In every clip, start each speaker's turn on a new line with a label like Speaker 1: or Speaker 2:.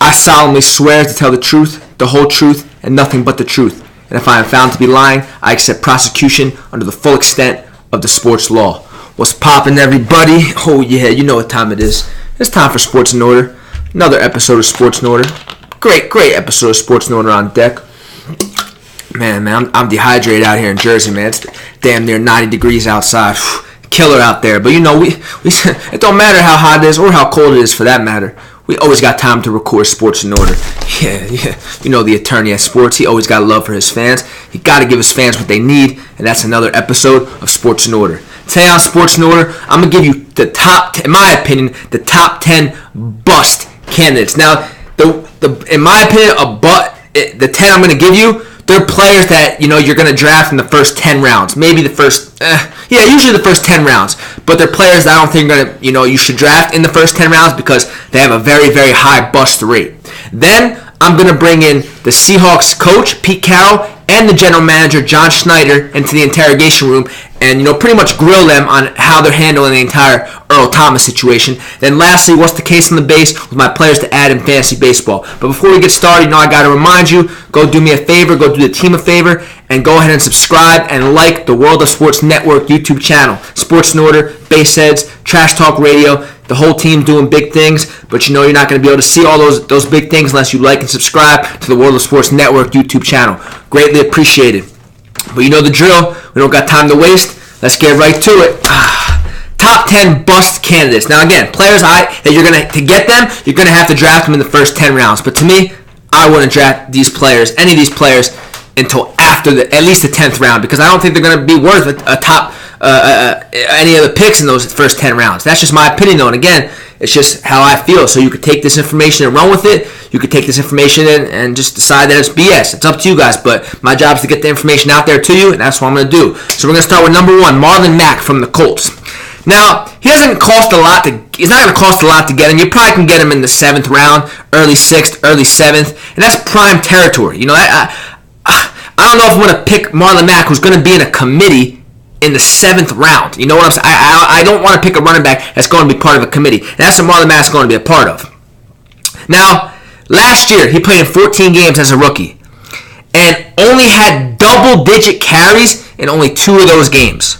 Speaker 1: I solemnly swear to tell the truth, the whole truth, and nothing but the truth. And if I am found to be lying, I accept prosecution under the full extent of the sports law. What's poppin', everybody? Oh yeah, you know what time it is. It's time for Sports in Order. Another episode of Sports in Order. Great episode of Sports in Order on deck. Man, I'm dehydrated out here in Jersey, man. It's damn near 90 degrees outside. Killer out there. But you know, we it don't matter how hot it is or how cold it is for that matter. We always got time to record Sports in Order. Yeah. You know the attorney at sports. He always got love for his fans. He got to give his fans what they need, and that's another episode of Sports in Order. Today on Sports in Order, I'm going to give you the top, in my opinion, the top 10 bust candidates. Now, in my opinion, the 10 I'm going to give you, they're players that, you know, you're going to draft in the first 10 rounds. Maybe the first, usually the first 10 rounds. But they're players that I don't think you should draft in the first 10 rounds because they have a very, very high bust rate. Then I'm going to bring in the Seahawks coach, Pete Carroll, and the general manager, John Schneider, into the interrogation room and, pretty much grill them on how they're handling the entire Earl Thomas situation. Then lastly, what's the case on the base with my players to add in fantasy baseball. But before we get started, I got to remind you, go do me a favor, go do the team a favor, and go ahead and subscribe and like the World of Sports Network YouTube channel. Sports in Order, Base Heads, Trash Talk Radio, the whole team doing big things, but you're not going to be able to see all those big things unless you like and subscribe to the World of Sports Network YouTube channel. Greatly appreciated. But you know the drill. We don't got time to waste. Let's get right to it. Top 10 bust candidates. Now again, players to get them, you're going to have to draft them in the first 10 rounds. But to me, I wouldn't draft any of these players until after at least the 10th round because I don't think they're going to be worth any of the picks in those first 10 rounds. That's just my opinion though, and again, it's just how I feel. So you could take this information and run with it. You could take this information and just decide that it's BS. It's up to you guys, but my job is to get the information out there to you, and that's what I'm going to do. So we're going to start with number 1, Marlon Mack from the Colts. Now, he's not going to cost a lot to get him. You probably can get him in the 7th round, early 6th, early 7th, and that's prime territory. I don't know if I'm going to pick Marlon Mack, who's going to be in a committee in the 7th round. You know what I'm saying? I don't want to pick a running back that's going to be part of a committee. And that's what Marlon Mack's going to be a part of. Now, last year, he played in 14 games as a rookie and only had double-digit carries in only 2 of those games.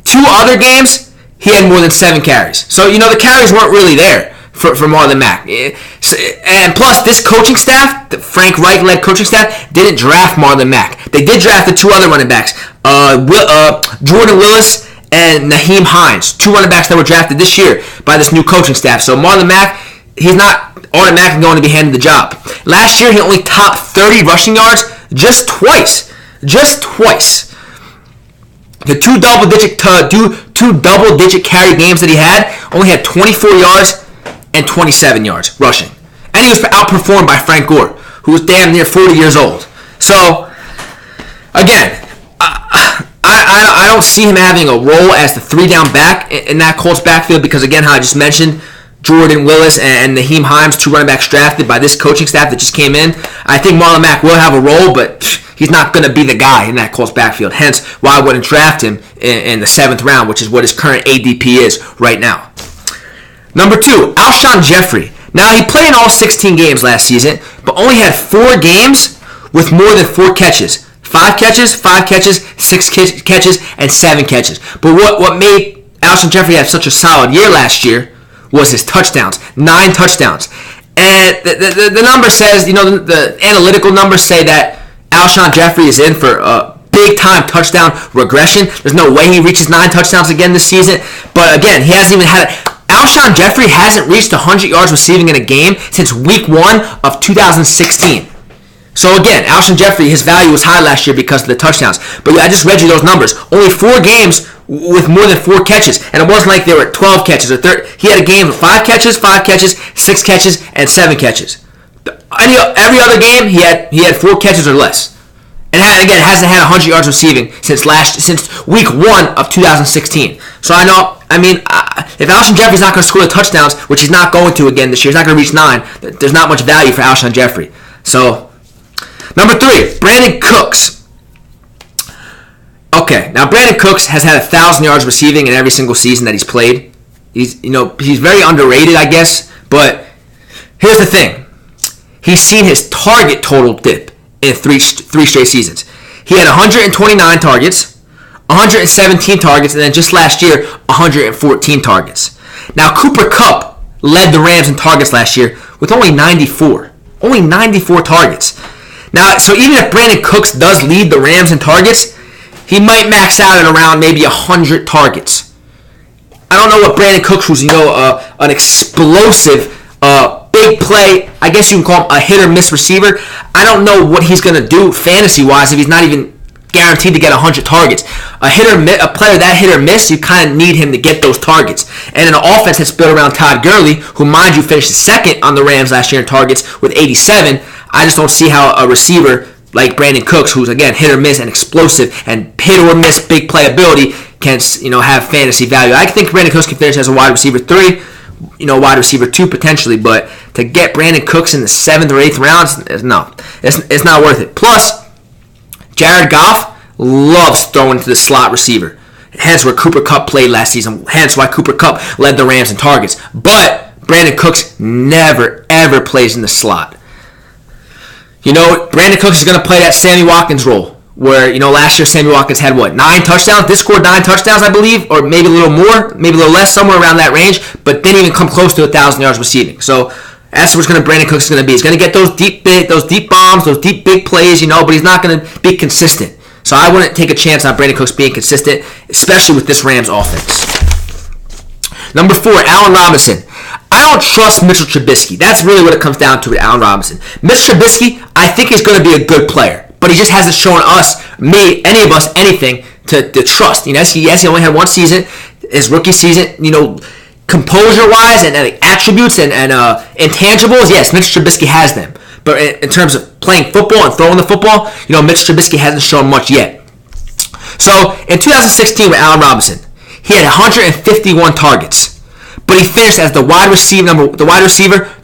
Speaker 1: 2 other games, he had more than 7 carries. So, the carries weren't really there for Marlon Mack. And plus, this coaching staff, the Frank Reich-led coaching staff, didn't draft Marlon Mack. They did draft the 2 other running backs, Jordan Willis and Nyheim Hines, 2 running backs that were drafted this year by this new coaching staff. So Marlon Mack, he's not automatically going to be handed the job. Last year, he only topped 30 rushing yards just twice. The two double-digit carry games that he had only had 24 yards and 27 yards rushing. And he was outperformed by Frank Gore, who was damn near 40 years old. So, again, I don't see him having a role as the 3-down back in that Colts backfield because, again, how I just mentioned, Jordan Willis and Nyheim Hines, 2 running backs drafted by this coaching staff that just came in. I think Marlon Mack will have a role, but he's not going to be the guy in that Colts backfield. Hence, why I wouldn't draft him in the 7th round, which is what his current ADP is right now. Number 2, Alshon Jeffrey. Now, he played in all 16 games last season, but only had 4 games with more than 4 catches. 5 catches, 6 catches, and 7 catches. But what made Alshon Jeffrey have such a solid year last year was his touchdowns. 9 touchdowns. And the number says, the analytical numbers say that Alshon Jeffrey is in for a big-time touchdown regression. There's no way he reaches 9 touchdowns again this season. But again, he hasn't even had Alshon Jeffrey hasn't reached 100 yards receiving in a game since week 1 of 2016. So again, Alshon Jeffrey, his value was high last year because of the touchdowns. But I just read you those numbers. Only 4 games with more than 4 catches. And it wasn't like they were 12 catches or 30. He had a game with 5 catches, 6 catches, and 7 catches. Every other game, he had 4 catches or less. And again, hasn't had 100 yards receiving since week 1 of 2016. So if Alshon Jeffrey's not going to score the touchdowns, which he's not going to again this year, he's not going to reach 9, there's not much value for Alshon Jeffrey. So, number 3, Brandon Cooks. Okay, now Brandon Cooks has had 1,000 yards receiving in every single season that he's played. He's very underrated, I guess, but here's the thing. he's seen his target total dip in three straight seasons. He had 129 targets, 117 targets, and then just last year, 114 targets. Now, Cooper Kupp led the Rams in targets last year with only 94. Only 94 targets. Now, so even if Brandon Cooks does lead the Rams in targets, he might max out at around maybe 100 targets. I don't know what Brandon Cooks, who's, an explosive, big play, I guess you can call him a hit or miss receiver. I don't know what he's going to do fantasy-wise if he's not even guaranteed to get 100 targets. A player that hit or miss, you kind of need him to get those targets. And an offense that's built around Todd Gurley, who, mind you, finished second on the Rams last year in targets with 87, I just don't see how a receiver like Brandon Cooks, who's, again, hit or miss and explosive and hit or miss big playability, can, have fantasy value. I think Brandon Cooks can finish as a wide receiver 3, wide receiver 2 potentially, but to get Brandon Cooks in the 7th or 8th rounds, no, it's not worth it. Plus, Jared Goff loves throwing to the slot receiver. Hence where Cooper Kupp played last season. Hence why Cooper Kupp led the Rams in targets. But Brandon Cooks never, ever plays in the slot. Brandon Cooks is going to play that Sammy Watkins role. Where, last year Sammy Watkins had 9 touchdowns? This scored 9 touchdowns, I believe, or maybe a little more, maybe a little less, somewhere around that range, but didn't even come close to 1,000 yards receiving. So that's what Brandon Cooks is going to be. He's going to get those deep bombs, those deep big plays, but he's not going to be consistent. So I wouldn't take a chance on Brandon Cooks being consistent, especially with this Rams offense. Number 4, Allen Robinson. I don't trust Mitchell Trubisky. That's really what it comes down to with Allen Robinson. Mitchell Trubisky, I think he's going to be a good player, but he just hasn't shown any of us, anything to trust. Yes, he only had one season, his rookie season. Composure-wise and attributes and intangibles, yes, Mitchell Trubisky has them. But in terms of playing football and throwing the football, Mitchell Trubisky hasn't shown much yet. So in 2016 with Allen Robinson, he had 151 targets, but he finished as the wide receiver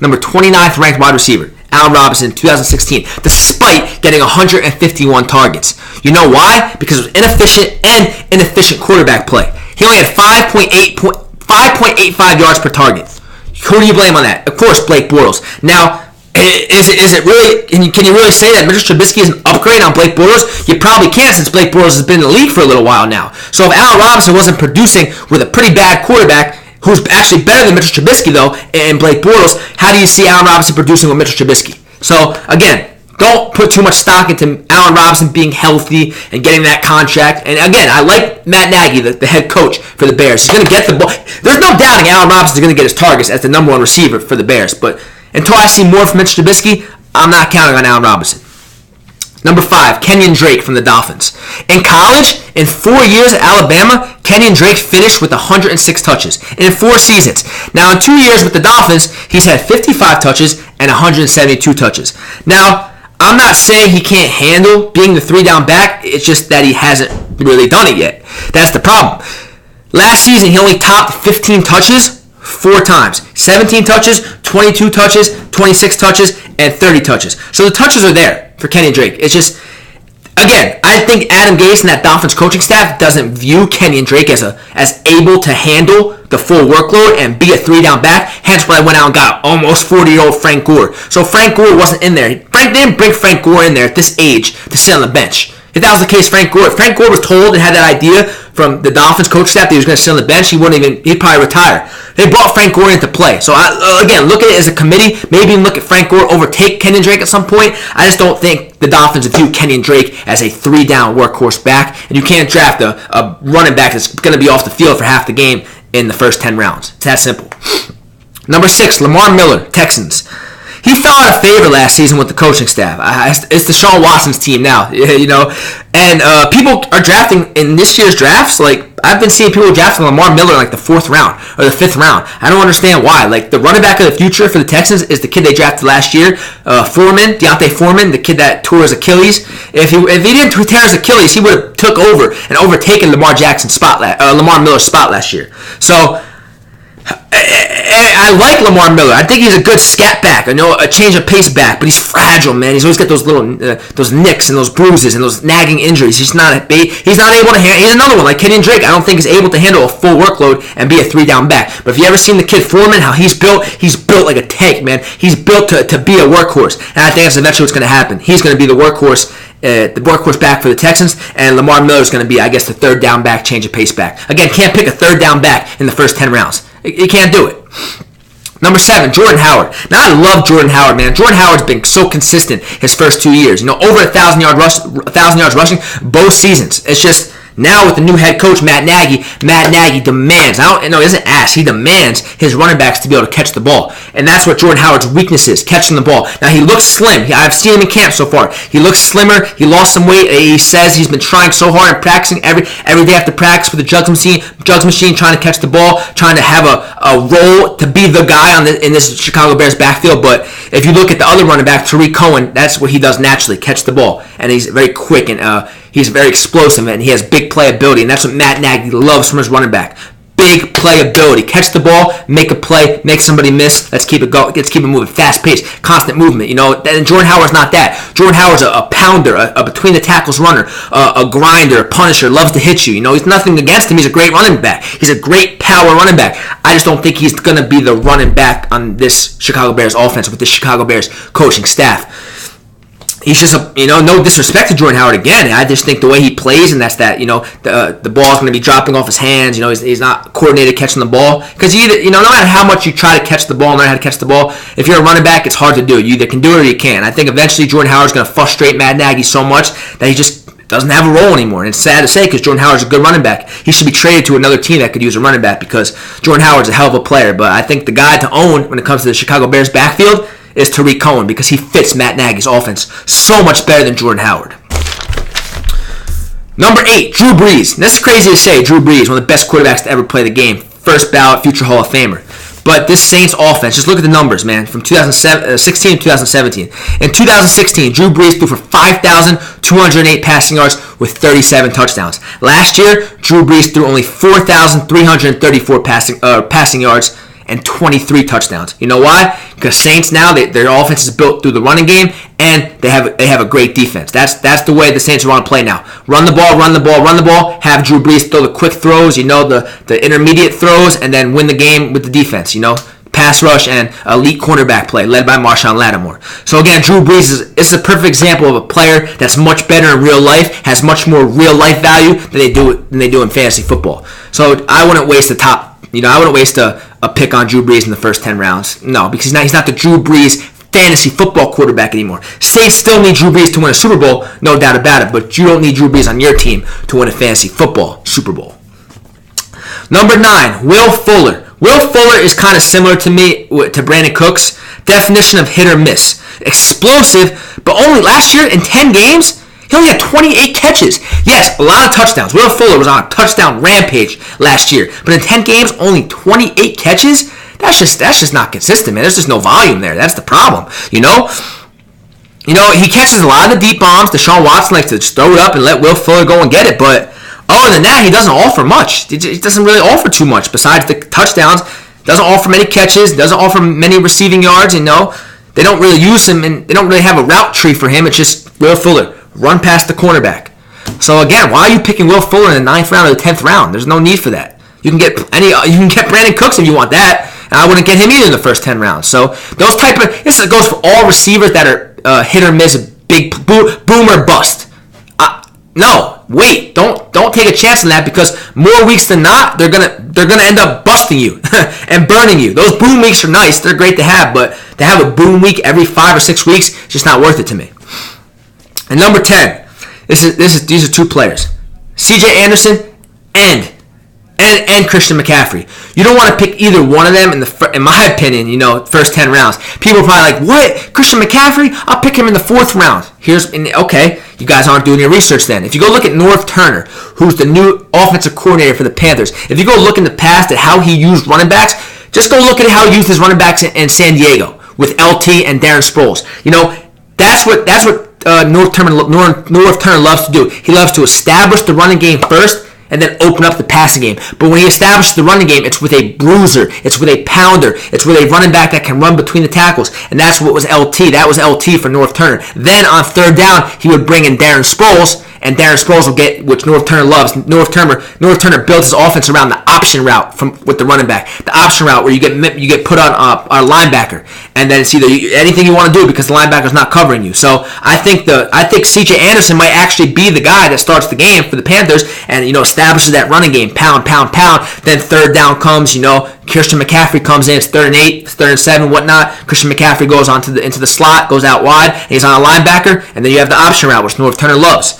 Speaker 1: number 29th ranked wide receiver. Allen Robinson in 2016, despite getting 151 targets. You know why? Because it was inefficient quarterback play. He only had 5.85 yards per target. Who do you blame on that? Of course, Blake Bortles. Now, is it really? Can you really say that Mitchell Trubisky is an upgrade on Blake Bortles? You probably can't, since Blake Bortles has been in the league for a little while now. So if Allen Robinson wasn't producing with a pretty bad quarterback, who's actually better than Mitchell Trubisky though, and Blake Bortles, how do you see Allen Robinson producing with Mitchell Trubisky? So again, don't put too much stock into Allen Robinson being healthy and getting that contract. And again, I like Matt Nagy, the head coach for the Bears. He's going to get the ball. There's no doubting Allen Robinson is going to get his targets as the number 1 receiver for the Bears. But until I see more from Mitchell Trubisky, I'm not counting on Allen Robinson. Number 5, Kenyon Drake from the Dolphins. In college, in 4 years at Alabama, Kenyon Drake finished with 106 touches in 4 seasons. Now, in 2 years with the Dolphins, he's had 55 touches and 172 touches. Now, I'm not saying he can't handle being the 3-down back. It's just that he hasn't really done it yet. That's the problem. Last season, he only topped 15 touches 4 times. 17 touches, 22 touches, 26 touches, and 30 touches. So the touches are there for Kenyon Drake. It's just, again, I think Adam Gase and that Dolphins coaching staff doesn't view Kenyon Drake as able to handle the full workload and be a 3-down back. Hence why I went out and got almost 40-year-old Frank Gore. So Frank Gore wasn't in there. Frank didn't bring Frank Gore in there at this age to sit on the bench. If that was the case, Frank Gore was told and had that idea from the Dolphins coach staff that he was going to sit on the bench, he'd probably retire. They brought Frank Gore into play. So again, look at it as a committee. Maybe look at Frank Gore overtake Kenyon Drake at some point. I just don't think the Dolphins view Kenyon Drake as a 3-down workhorse back, and you can't draft a running back that's going to be off the field for half the game in the first 10 rounds. It's that simple. Number 6, Lamar Miller, Texans. He fell out of favor last season with the coaching staff. It's Deshaun Watson's team now, And people are drafting in this year's drafts. Like, I've been seeing people drafting Lamar Miller in like the 4th round or the 5th round. I don't understand why. Like, the running back of the future for the Texans is the kid they drafted last year, Deontay Foreman, the kid that tore his Achilles. If he didn't tear his Achilles, he would have took over and overtaken Lamar Miller's spot last year. So I like Lamar Miller. I think he's a good scat back. I know a change of pace back, but he's fragile, man. He's always got those little those nicks and those bruises and those nagging injuries. He's not able to handle. He's another one like Kenyon Drake. I don't think is able to handle a full workload and be a 3-down back. But if you ever seen the kid Foreman, how he's built like a tank, man. He's built to be a workhorse, and I think that's eventually what's going to happen. He's going to be the workhorse back for the Texans, and Lamar Miller is going to be, I guess, the 3rd-down back, change of pace back. Again, can't pick a 3rd-down back in the first 10 rounds. You can't do it. Number 7, Jordan Howard. Now, I love Jordan Howard, man. Jordan Howard's been so consistent his first 2 years. Over 1,000 yards rushing both seasons. It's just now with the new head coach, Matt Nagy demands, he doesn't ask, he demands his running backs to be able to catch the ball. And that's what Jordan Howard's weakness is, catching the ball. Now, he looks slim. I've seen him in camp so far. He looks slimmer. He lost some weight. He says he's been trying so hard and practicing every day after practice with the jugs machine, trying to catch the ball, trying to have a role to be the guy in this Chicago Bears backfield. But if you look at the other running back, Tariq Cohen, that's what he does naturally, catch the ball. And he's very quick and he's very explosive, and he has big playability, and that's what Matt Nagy loves from his running back. Big playability. Catch the ball, make a play, make somebody miss. Let's keep it going. Let's keep it moving. Fast pace, constant movement. And Jordan Howard's not that. Jordan Howard's a pounder, a between the tackles runner, a grinder, a punisher. Loves to hit you. He's nothing against him. He's a great running back. He's a great power running back. I just don't think he's going to be the running back on this Chicago Bears offense with the Chicago Bears coaching staff. He's just no disrespect to Jordan Howard again. I just think the way he plays, and that's that, the ball's going to be dropping off his hands. He's not coordinated catching the ball. Because no matter how much you try to catch the ball, learn how to catch the ball, if you're a running back, it's hard to do. You either can do it or you can't. I think eventually Jordan Howard's going to frustrate Matt Nagy so much that he just doesn't have a role anymore. And it's sad to say because Jordan Howard's a good running back. He should be traded to another team that could use a running back because Jordan Howard's a hell of a player. But I think the guy to own when it comes to the Chicago Bears backfield is Tariq Cohen because he fits Matt Nagy's offense so much better than Jordan Howard. Number 8, Drew Brees. That's crazy to say. Drew Brees, one of the best quarterbacks to ever play the game. First ballot, future Hall of Famer. But this Saints offense, just look at the numbers, man, from 2016 to 2017. In 2016, Drew Brees threw for 5,208 passing yards with 37 touchdowns. Last year, Drew Brees threw only 4,334 passing yards and 23 touchdowns. You know why? Because Saints now, their offense is built through the running game, and they have a great defense. That's the way the Saints want to play now. Run the ball, have Drew Brees throw the quick throws, the intermediate throws, and then win the game with the defense, pass rush and elite cornerback play led by Marshawn Lattimore. So again, Drew Brees is a perfect example of a player that's much better in real life, has much more real life value than they do in fantasy football. So I wouldn't waste a pick on Drew Brees in the first 10 rounds. No, because he's not the Drew Brees fantasy football quarterback anymore. Saints still need Drew Brees to win a Super Bowl, no doubt about it, but you don't need Drew Brees on your team to win a fantasy football Super Bowl. Number 9, Will Fuller. Will Fuller is kind of similar to me, to Brandon Cooks. Definition of hit or miss. Explosive, but only last year in 10 games, he only had 28 catches. Yes, a lot of touchdowns. Will Fuller was on a touchdown rampage last year. But in 10 games, only 28 catches? That's just not consistent, man. There's just no volume there. That's the problem, He catches a lot of the deep bombs. Deshaun Watson likes to just throw it up and let Will Fuller go and get it. But other than that, he doesn't offer much. He doesn't really offer too much besides the touchdowns. Doesn't offer many catches. Doesn't offer many receiving yards, They don't really use him, and they don't really have a route tree for him. It's just Will Fuller. Run past the cornerback. So again, why are you picking Will Fuller in the 9th round or the 10th round? There's no need for that. You can get Brandon Cooks if you want that, and I wouldn't get him either in the first 10 rounds. So this goes for all receivers that are hit or miss, big boom or bust. No, wait, don't take a chance on that because more weeks than not, they're gonna end up busting you and burning you. Those boom weeks are nice, they're great to have, but to have a boom week every 5 or 6 weeks, it's just not worth it to me. And number 10, these are 2 players, C.J. Anderson and Christian McCaffrey. You don't want to pick either one of them in my opinion, first 10 rounds. People are probably like, what? Christian McCaffrey? I'll pick him in the 4th round. Okay, you guys aren't doing your research then. If you go look at Norv Turner, who's the new offensive coordinator for the Panthers, if you go look in the past at how he used running backs, just go look at how he used his running backs in San Diego with LT and Darren Sproles. That's what Norv Turner loves to do. He loves to establish the running game first and then open up the passing game. But when he establishes the running game, it's with a bruiser, it's with a pounder, it's with a running back that can run between the tackles, and that's what was LT. That was LT for North Turner. Then on third down, he would bring in Darren Sproles, and Darren Sproles will get, which North Turner loves. North Turner builds his offense around the option route with the running back. The option route where you get put on a linebacker, and then it's either anything you want to do because the linebacker's not covering you. So I think C.J. Anderson might actually be the guy that starts the game for the Panthers and establishes that running game, pound. Then third down comes, Christian McCaffrey comes in. It's 3rd and 8, 3rd and 7, whatnot. Christian McCaffrey goes into the slot, goes out wide, and he's on a linebacker, and then you have the option route, which North Turner loves.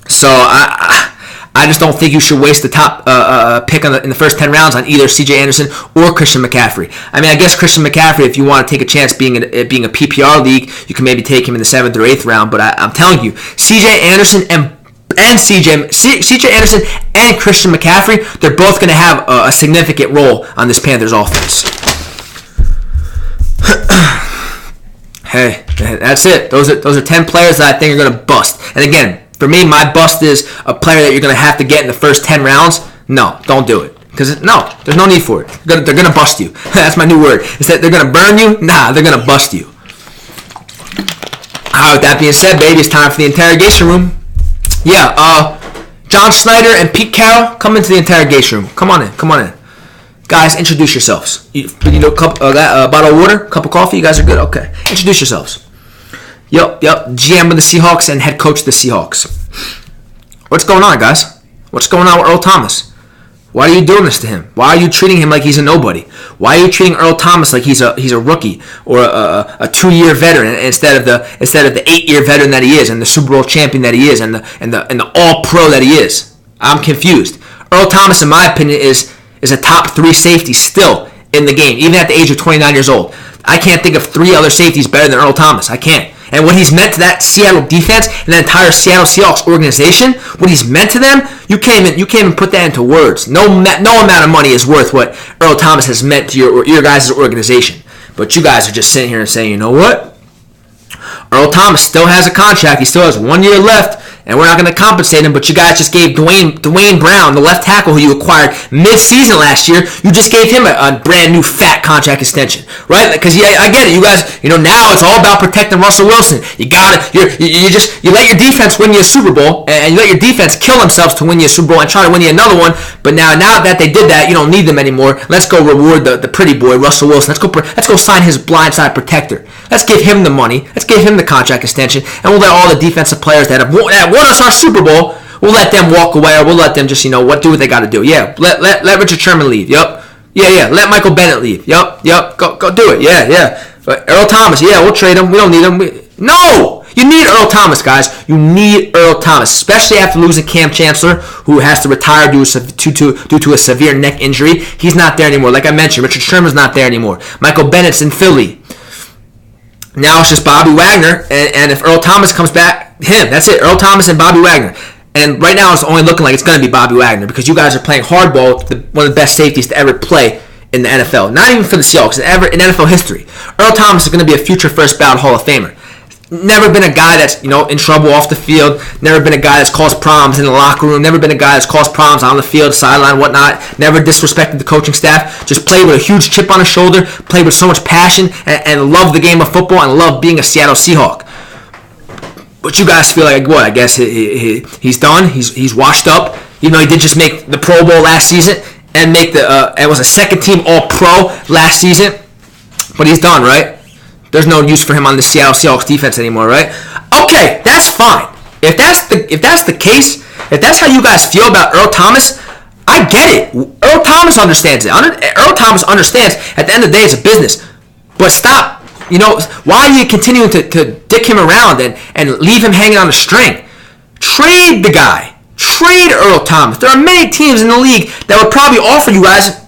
Speaker 1: So I just don't think you should waste the top pick in the first 10 rounds on either C.J. Anderson or Christian McCaffrey. I mean, I guess Christian McCaffrey, if you want to take a chance being a PPR league, you can maybe take him in the 7th or 8th round. But I'm telling you, C.J. Anderson and C.J. Anderson and Christian McCaffrey, they're both going to have a significant role on this Panthers offense. Hey, that's it. Those are 10 players that I think are going to bust. And again, for me, my bust is a player that you're going to have to get in the first 10 rounds. No, don't do it. Because, no, there's no need for it. They're going to bust you. That's my new word. Is that they're going to burn you? Nah, they're going to bust you. All right, with that being said, baby, it's time for the interrogation room. Yeah, John Schneider and Pete Carroll, come into the interrogation room. Come on in. Guys, introduce yourselves. A bottle of water, cup of coffee. You guys are good? Okay. Introduce yourselves. Yep. GM of the Seahawks and head coach of the Seahawks. What's going on, guys? What's going on with Earl Thomas? Why are you doing this to him? Why are you treating him like he's a nobody? Why are you treating Earl Thomas like he's a rookie or a 2-year veteran instead of the 8-year veteran that he is and the Super Bowl champion that he is and the All-Pro that he is? I'm confused. Earl Thomas, in my opinion, is a top 3 safety still in the game, even at the age of 29 years old. I can't think of 3 other safeties better than Earl Thomas. I can't. And what he's meant to that Seattle defense and the entire Seattle Seahawks organization, what he's meant to them, you can't even put that into words. No amount of money is worth what Earl Thomas has meant to your guys' organization. But you guys are just sitting here and saying, you know what? Earl Thomas still has a contract. He still has 1 year left, and we're not going to compensate him. But you guys just gave Dwayne Brown, the left tackle who you acquired mid-season last year, you just gave him a brand new fat contract extension, right? Because I get it, you guys. Now it's all about protecting Russell Wilson. You let your defense win you a Super Bowl, and you let your defense kill themselves to win you a Super Bowl and try to win you another one. But now that they did that, you don't need them anymore. Let's go reward the pretty boy Russell Wilson. Let's go sign his blindside protector. Let's give him the money. Let's give him the contract extension, and we'll let all the defensive players that won us our Super Bowl, we'll let them walk away, or we'll let them just, do what they got to do. Yeah, let Richard Sherman leave. Yup. Yeah. Let Michael Bennett leave. Yup. Go do it. Yeah. But Earl Thomas, yeah, we'll trade him. We don't need him. No! You need Earl Thomas, guys. You need Earl Thomas, especially after losing Cam Chancellor, who has to retire due to a severe neck injury. He's not there anymore. Like I mentioned, Richard Sherman's not there anymore. Michael Bennett's in Philly. Now it's just Bobby Wagner, and if Earl Thomas comes back, that's it. Earl Thomas and Bobby Wagner. And right now it's only looking like it's going to be Bobby Wagner because you guys are playing hardball with one of the best safeties to ever play in the NFL. Not even for the Seahawks, ever in NFL history. Earl Thomas is going to be a future first ballot Hall of Famer. Never been a guy that's, in trouble off the field. Never been a guy that's caused problems in the locker room. Never been a guy that's caused problems on the field, sideline, whatnot. Never disrespected the coaching staff. Just played with a huge chip on his shoulder. Played with so much passion and loved the game of football and loved being a Seattle Seahawk. But you guys feel like what? I guess he's done. He's washed up. Even though he did just make the Pro Bowl last season and and was a second-team All-Pro last season. But he's done, right? There's no use for him on the Seattle Seahawks defense anymore, right? Okay, that's fine. If that's the case, if that's how you guys feel about Earl Thomas, I get it. Earl Thomas understands it. Earl Thomas understands at the end of the day it's a business. But stop. Why are you continuing to dick him around and leave him hanging on a string? Trade the guy. Trade Earl Thomas. There are many teams in the league that would probably offer you guys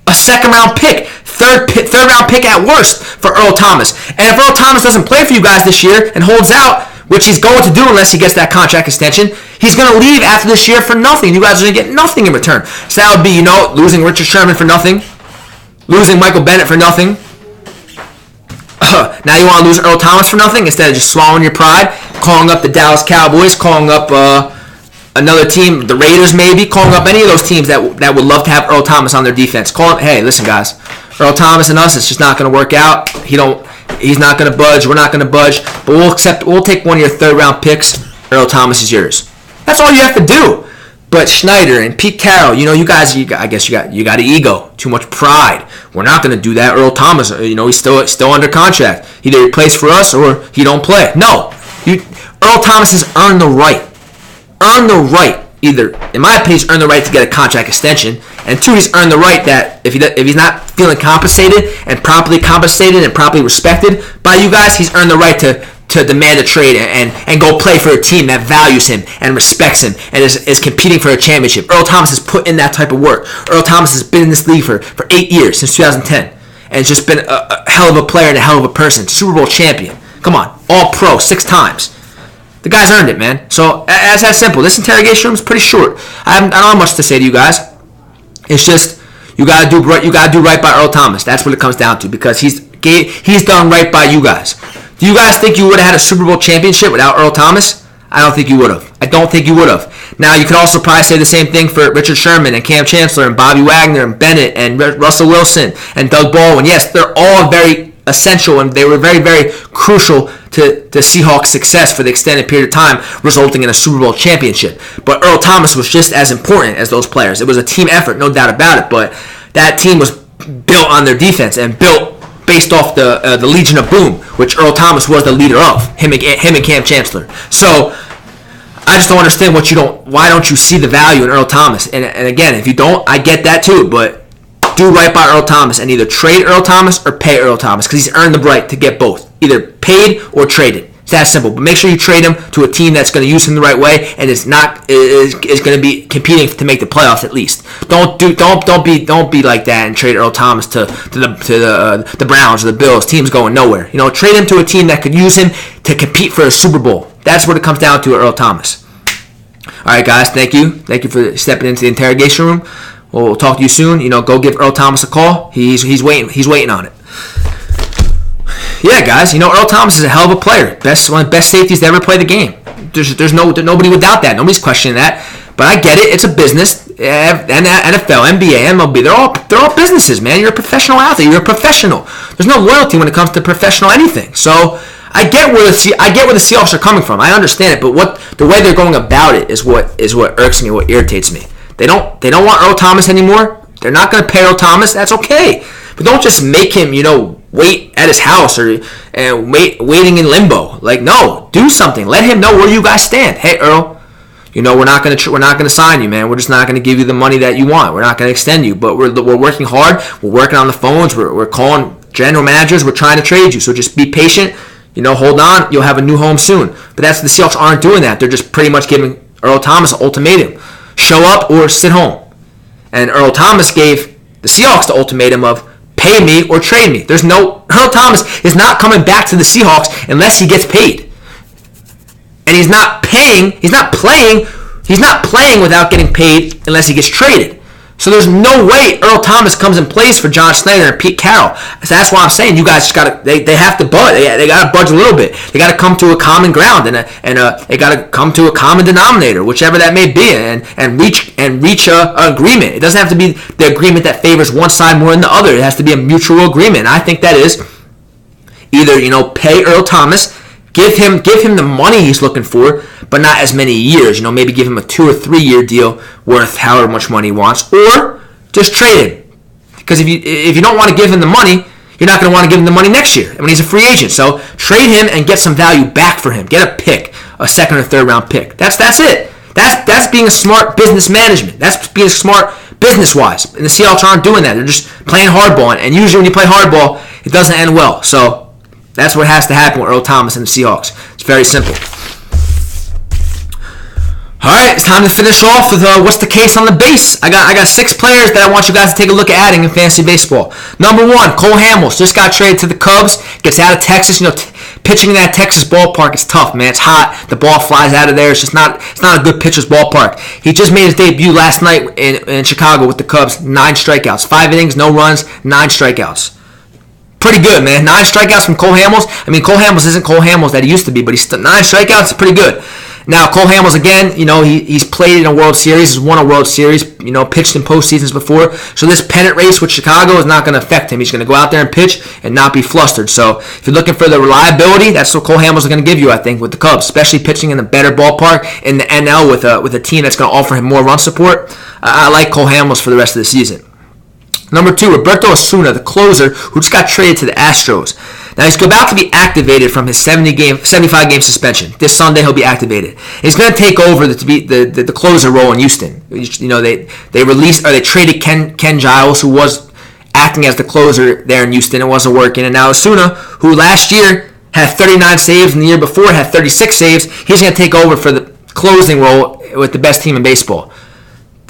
Speaker 1: a second-round pick. Third round pick at worst for Earl Thomas. And if Earl Thomas doesn't play for you guys this year and holds out, which he's going to do unless he gets that contract extension, he's going to leave after this year for nothing. You guys are going to get nothing in return. So that would be, losing Richard Sherman for nothing, losing Michael Bennett for nothing. Now you want to lose Earl Thomas for nothing instead of just swallowing your pride, calling up the Dallas Cowboys, calling up another team, the Raiders maybe, calling up any of those teams that would love to have Earl Thomas on their defense. Call him, hey, listen, guys, Earl Thomas and us, it's just not going to work out. He's not going to budge. We're not going to budge. But we'll take one of your third-round picks. Earl Thomas is yours. That's all you have to do. But Schneider and Pete Carroll, you guys, I guess you got an ego, too much pride. We're not going to do that. Earl Thomas, he's still under contract. Either he plays for us or he don't play. No, Earl Thomas has earned the right. Earned the right. Either, in my opinion, he's earned the right to get a contract extension, and two, he's earned the right that if he's not feeling compensated and properly respected by you guys, he's earned the right to demand a trade and go play for a team that values him and respects him and is competing for a championship. Earl Thomas has put in that type of work. Earl Thomas has been in this league for 8 years, since 2010, and has just been a hell of a player and a hell of a person. Super Bowl champion. Come on, all-pro 6 times. The guy's earned it, man. So, that's that simple. This interrogation room is pretty short. I don't have much to say to you guys. It's just, you gotta do right by Earl Thomas. That's what it comes down to, because he's done right by you guys. Do you guys think you would have had a Super Bowl championship without Earl Thomas? I don't think you would have. I don't think you would have. Now, you could also probably say the same thing for Richard Sherman and Cam Chancellor and Bobby Wagner and Bennett and Russell Wilson and Doug Baldwin. Yes, they're all very essential, and they were very, very crucial to the Seahawks' success for the extended period of time, resulting in a Super Bowl championship. But Earl Thomas was just as important as those players. It was a team effort, no doubt about it, but that team was built on their defense and built based off the Legion of Boom, which Earl Thomas was the leader of, him and Cam Chancellor. So, I just don't understand why don't you see the value in Earl Thomas? And again, if you don't, I get that too, but do right by Earl Thomas and either trade Earl Thomas or pay Earl Thomas, because he's earned the right to get both, either paid or traded. It's that simple. But make sure you trade him to a team that's going to use him the right way and is going to be competing to make the playoffs at least. Don't be like that and trade Earl Thomas to the Browns or the Bills. Teams going nowhere. Trade him to a team that could use him to compete for a Super Bowl. That's what it comes down to, Earl Thomas. All right, guys. Thank you for stepping into the interrogation room. We'll talk to you soon. Go give Earl Thomas a call. He's waiting. He's waiting on it. Yeah, guys. Earl Thomas is a hell of a player. One of the best safeties to ever play the game. There's nobody would doubt that. Nobody's questioning that. But I get it. It's a business. NFL, NBA, MLB. They're all businesses, man. You're a professional athlete. You're a professional. There's no loyalty when it comes to professional anything. So I get where the Seahawks are coming from. I understand it. But the way they're going about it is what irks me. What irritates me. They don't want Earl Thomas anymore. They're not going to pay Earl Thomas. That's okay. But don't just make him, wait at his house and waiting in limbo. Like, no, do something. Let him know where you guys stand. Hey, Earl, we're not going to sign you, man. We're just not going to give you the money that you want. We're not going to extend you. But we're working hard. We're working on the phones. We're calling general managers. We're trying to trade you. So just be patient. Hold on. You'll have a new home soon. But the Seahawks aren't doing that. They're just pretty much giving Earl Thomas an ultimatum. Show up or sit home. And Earl Thomas gave the Seahawks the ultimatum of pay me or trade me. Earl Thomas is not coming back to the Seahawks unless he gets paid. And he's not playing without getting paid unless he gets traded. So there's no way Earl Thomas comes and plays for John Schneider and Pete Carroll. So that's why I'm saying you guys just gotta. They have to budge. They gotta budge a little bit. They gotta come to a common ground and they gotta come to a common denominator, whichever that may be, and reach an agreement. It doesn't have to be the agreement that favors one side more than the other. It has to be a mutual agreement. And I think that is either pay Earl Thomas. Give him the money he's looking for, but not as many years. Maybe give him a 2 or 3 year deal worth however much money he wants, or just trade him. Because if you don't want to give him the money, you're not going to want to give him the money next year when he's a free agent. So trade him and get some value back for him. Get a pick, a second or third round pick. That's it. That's being a smart business management. That's being smart business wise. And the Seahawks aren't doing that. They're just playing hardball. And usually when you play hardball, it doesn't end well. So that's what has to happen with Earl Thomas and the Seahawks. It's very simple. All right, it's time to finish off with what's the case on the base. I got 6 players that I want you guys to take a look at adding in fantasy baseball. Number 1, Cole Hamels just got traded to the Cubs. Gets out of Texas. Pitching in that Texas ballpark is tough, man. It's hot. The ball flies out of there. It's not a good pitcher's ballpark. He just made his debut last night in Chicago with the Cubs. 9 strikeouts, 5 innings, no runs, 9 strikeouts. Pretty good, man. 9 strikeouts from Cole Hamels. I mean, Cole Hamels isn't Cole Hamels that he used to be, but 9 strikeouts is pretty good. Now, Cole Hamels, again, he's played in a World Series, has won a World Series, pitched in postseasons before. So this pennant race with Chicago is not going to affect him. He's going to go out there and pitch and not be flustered. So if you're looking for the reliability, that's what Cole Hamels is going to give you, I think, with the Cubs, especially pitching in a better ballpark in the NL with a team that's going to offer him more run support. I like Cole Hamels for the rest of the season. Number 2, Roberto Osuna, the closer, who just got traded to the Astros. Now, he's about to be activated from his 75-game suspension. This Sunday, he'll be activated. He's going to take over the closer role in Houston. They traded Ken Giles, who was acting as the closer there in Houston. It wasn't working. And now Osuna, who last year had 39 saves and the year before had 36 saves, he's going to take over for the closing role with the best team in baseball.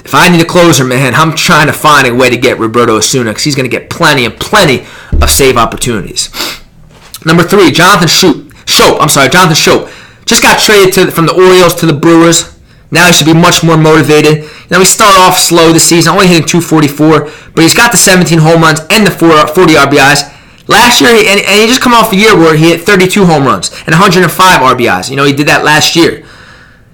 Speaker 1: If I need a closer, man, I'm trying to find a way to get Roberto Osuna because he's going to get plenty of save opportunities. Number 3, Jonathan Schoop. Just got traded from the Orioles to the Brewers. Now he should be much more motivated. He started off slow this season, only hitting .244, but he's got the 17 home runs and the 40 RBIs. Last year, and he just come off a year where he hit 32 home runs and 105 RBIs. He did that last year.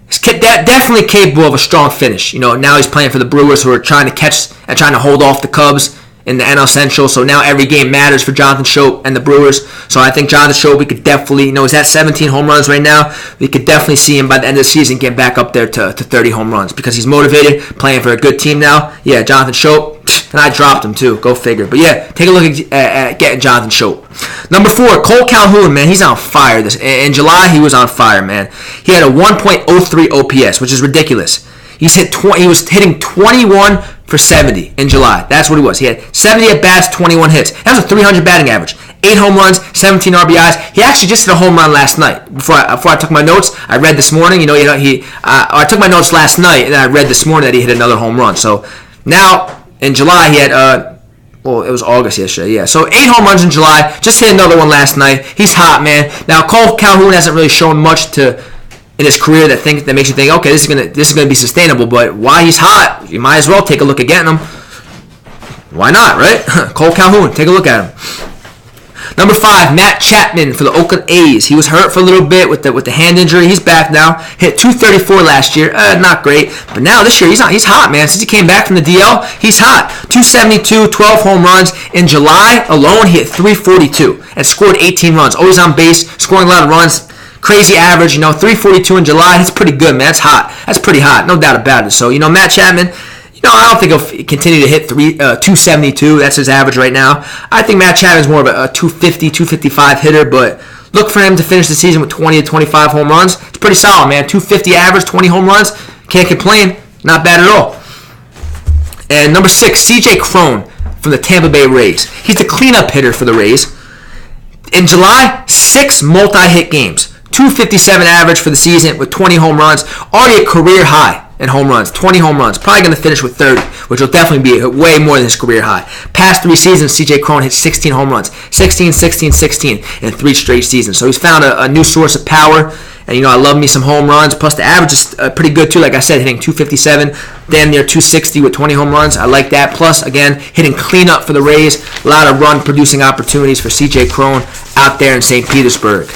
Speaker 1: He's definitely capable of a strong finish. Now he's playing for the Brewers, who are trying to catch and trying to hold off the Cubs in the NL Central. So now every game matters for Jonathan Schoop and the Brewers. So I think Jonathan Schoop, we could definitely, he's at 17 home runs right now. We could definitely see him by the end of the season get back up there to 30 home runs because he's motivated, playing for a good team now. Yeah, Jonathan Schoop. And I dropped him too. Go figure. But yeah, take a look at getting Jonathan Schoop. Number 4, Cole Calhoun, man. He's on fire. In July, he was on fire, man. He had a 1.03 OPS, which is ridiculous. He was hitting 21 for 70 in July. That's what he was. He had 70 at-bats, 21 hits. That was a 300 batting average. 8 home runs, 17 RBIs. He actually just hit a home run last night. Before I took my notes, I read this morning. I took my notes last night, and then I read this morning that he hit another home run. So now, in July, he had, it was August yesterday, yeah. So 8 home runs in July, just hit another one last night. He's hot, man. Now, Cole Calhoun hasn't really shown much in his career that makes you think, okay, this is gonna be sustainable. But why he's hot, you might as well take a look at getting him. Why not, right? Cole Calhoun, take a look at him. Number 5, Matt Chapman for the Oakland A's. He was hurt for a little bit with the hand injury. He's back now. Hit .234 last year. Not great. But now this year, he's hot, man. Since he came back from the DL, he's hot. .272, 12 home runs. In July alone, he hit .342 and scored 18 runs. Always on base, scoring a lot of runs. Crazy average, .342 in July. That's pretty good, man. That's hot. That's pretty hot. No doubt about it. So, Matt Chapman, I don't think he'll continue to hit 272. That's his average right now. I think Matt Chapman's more of a 250, 255 hitter, but look for him to finish the season with 20 to 25 home runs. It's pretty solid, man. 250 average, 20 home runs. Can't complain. Not bad at all. And number 6, CJ Cron from the Tampa Bay Rays. He's the cleanup hitter for the Rays. In July, 6 multi-hit games. 257 average for the season with 20 home runs. Already a career high in home runs. 20 home runs. Probably going to finish with 30, which will definitely be way more than his career high. Past 3 seasons, CJ Cron hit 16 home runs. 16, 16, 16 in 3 straight seasons. So he's found a new source of power. And, I love me some home runs. Plus, the average is pretty good, too. Like I said, hitting 257, damn near 260 with 20 home runs. I like that. Plus, again, hitting cleanup for the Rays. A lot of run-producing opportunities for CJ Cron out there in St. Petersburg.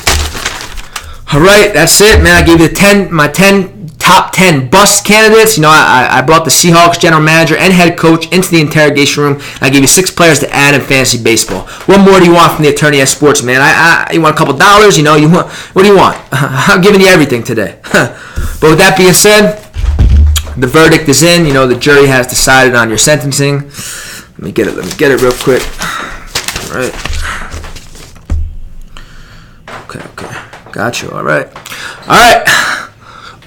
Speaker 1: All right, that's it, man. I gave you my 10 top 10 BUSTS candidates. I brought the Seahawks general manager and head coach into the interrogation room. I gave you 6 players to add in fantasy baseball. What more do you want from the attorney at sports, man? You want a couple dollars? You want what do you want? I'm giving you everything today. But with that being said, the verdict is in. The jury has decided on your sentencing. Let me get it real quick. All right. Okay. Got you. All right.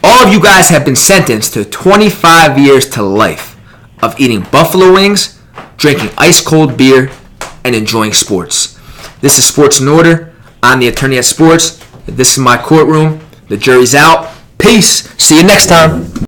Speaker 1: All of you guys have been sentenced to 25 years to life of eating buffalo wings, drinking ice-cold beer, and enjoying sports. This is Sports in Order. I'm the attorney at sports. This is my courtroom. The jury's out. Peace. See you next time.